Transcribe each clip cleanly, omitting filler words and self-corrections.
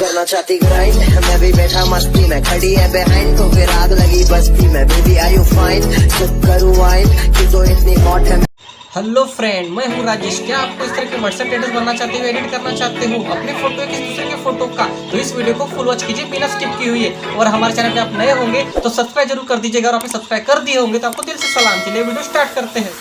करना चाहती ग्राइंड, मैं भी बैठा मस्ती में, खड़ी है बिहाइंड तो फिर आग लगी बस्ती में। Baby are you fine, sip करूँ वाइन कि तो इतनी हॉट है। हेलो फ्रेंड, मैं हूँ राजेश। क्या आपको इस तरह के व्हाट्सएप स्टेटस बनना चाहते हो, एडिट करना चाहते हो अपने फोटो या किसी दूसरे के फोटो का, तो इस वीडियो को फुल वॉच कीजिए बिना स्किप की हुई है। और हमारे चैनल पे आप नए होंगे तो सब्सक्राइब जरूर कर दीजिएगा, और आपने सब्सक्राइब कर दिए होंगे तो आपको दिल से सलाम। चलिए वीडियो स्टार्ट करते हैं।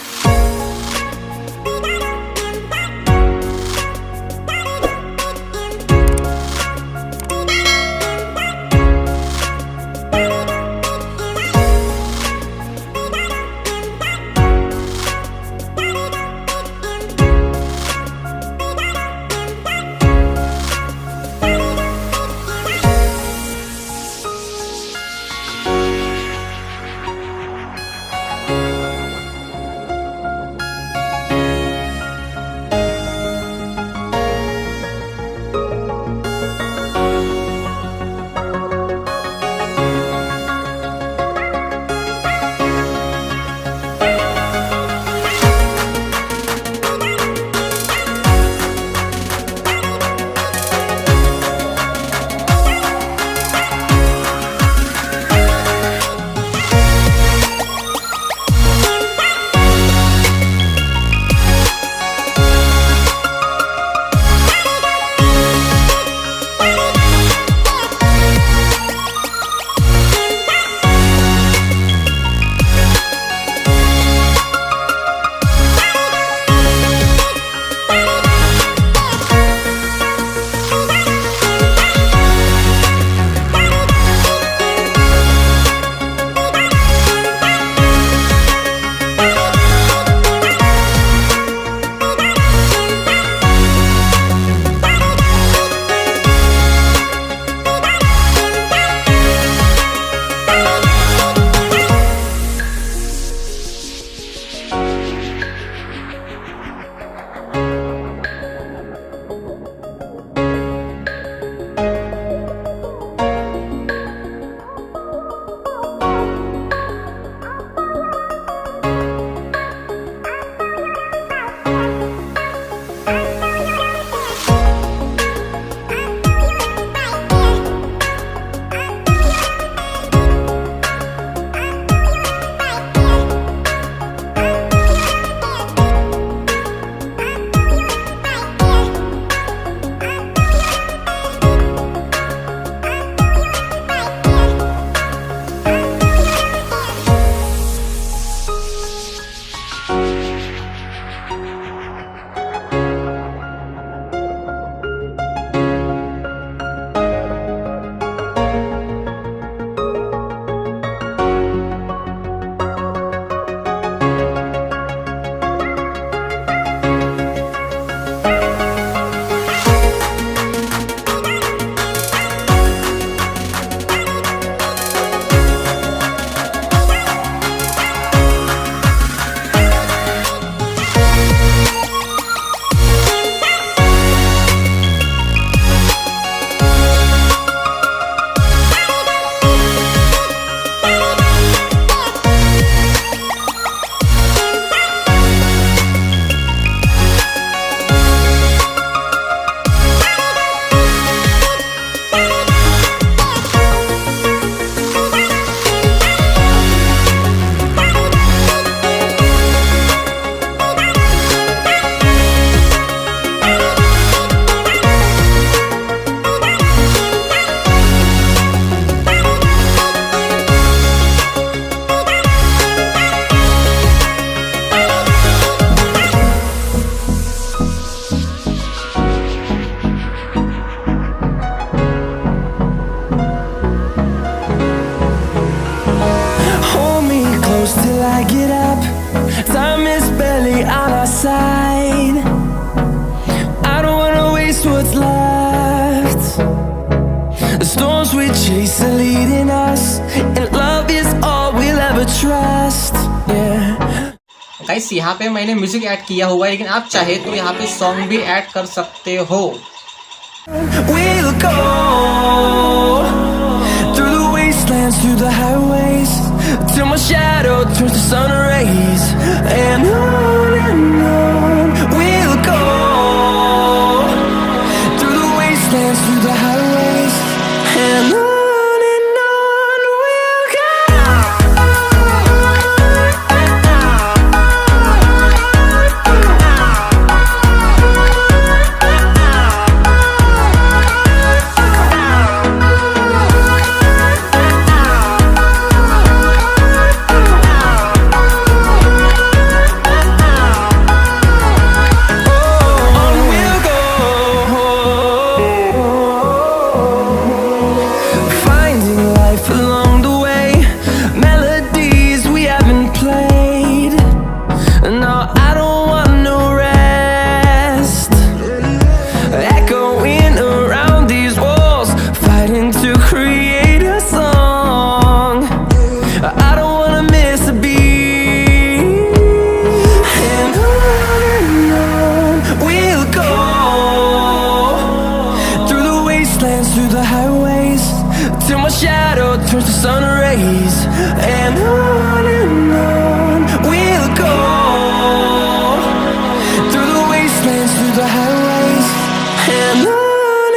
Time is barely on our side. I don't wanna waste what's left. The storms we chase are leading us, and love is all we'll ever trust. Yeah. Guys, यहाँ पे मैंने म्यूजिक ऐड किया हुआ है, लेकिन आप चाहे तो यहाँ पे सॉन्ग भी ऐड कर सकते हो। We'll go through the wastelands, through the highways, till my shadow turns to sun rays, and on we'll go through the wastelands, through the highways. till my shadow turns to sun rays. And on we'll go, through the wastelands, through the highways. And on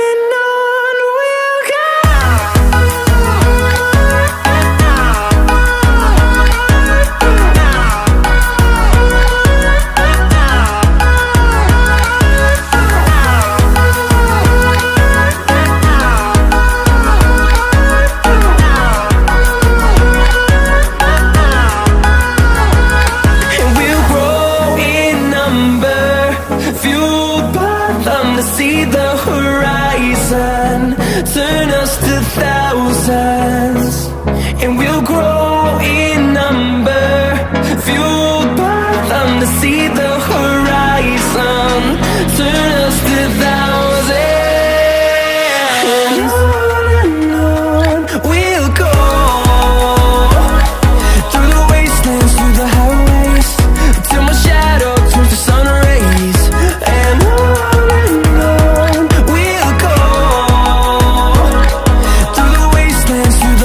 we'll go. And we'll grow in number, fueled by them to see the horizon, turn us to thousands. And we'll grow in number, fueled by them to see the horizon, turn us to thousands. And on we'll go, through the wastelands, through the highways, till my shadow turns to sun rays. And on we'll go, through the wastelands, through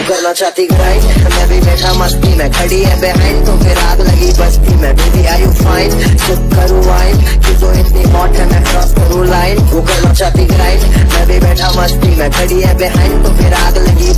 वो करना चाहती grind, मैं भी बैठा मस्ती में, खड़ी है बिहाइंड तो फिर आग लगी बस्ती में। बेबी आर यू फाइन, सुख करूँ वाइन, कि तो इतनी हॉट है मैं क्रॉस करूँ लाइन। वो करना चाहती ग्राइंड, मैं भी बैठा मस्ती में, खड़ी है बिहाइंड तो फिर आग लगी